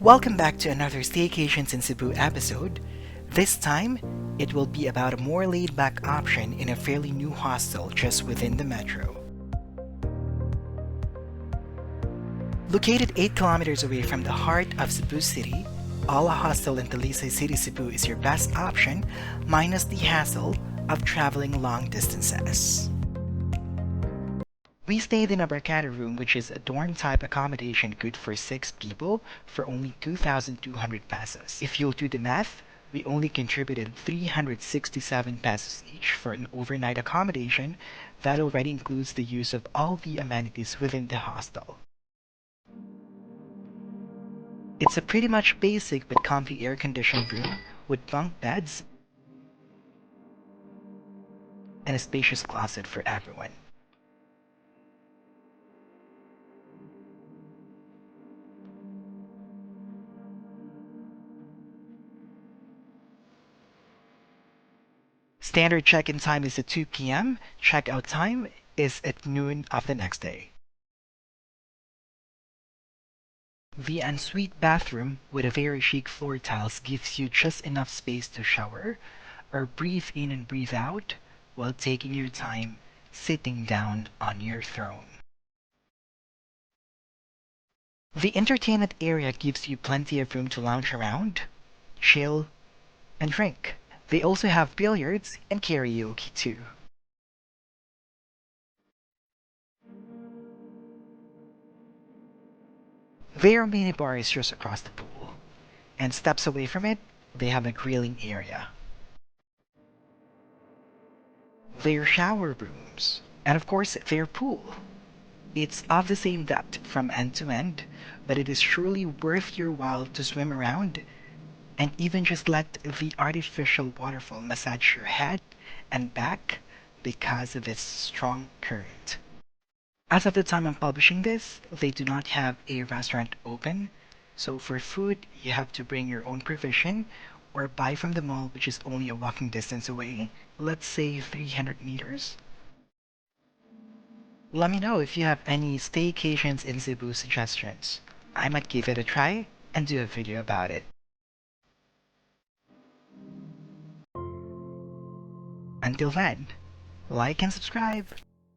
Welcome back to another Staycations in Cebu episode. This time, it will be about a more laid-back option in a fairly new hostel just within the metro. Located 8 kilometers away from the heart of Cebu City, Ala Hostel in Talisay City, Cebu is your best option, minus the hassle of traveling long distances. We stayed in a barcada room, which is a dorm type accommodation good for 6 people for only 2,200 pesos. If you'll do the math, we only contributed 367 pesos each for an overnight accommodation that already includes the use of all the amenities within the hostel. It's a pretty much basic but comfy air-conditioned room with bunk beds and a spacious closet for everyone. Standard check-in time is at 2 p.m. Check-out time is at noon of the next day. The ensuite bathroom with a very chic floor tiles gives you just enough space to shower or breathe in and breathe out while taking your time sitting down on your throne. The entertainment area gives you plenty of room to lounge around, chill, and drink. They also have billiards and karaoke too. Their minibar is just across the pool, and steps away from it, they have a grilling area. Their shower rooms, and of course their pool. It's of the same depth from end to end, but it is truly worth your while to swim around and even just let the artificial waterfall massage your head and back because of its strong current. As of the time I'm publishing this, they do not have a restaurant open, so for food, you have to bring your own provision or buy from the mall, which is only a walking distance away, let's say 300 meters. Let me know if you have any staycations in Cebu suggestions. I might give it a try and do a video about it. Until then, like and subscribe.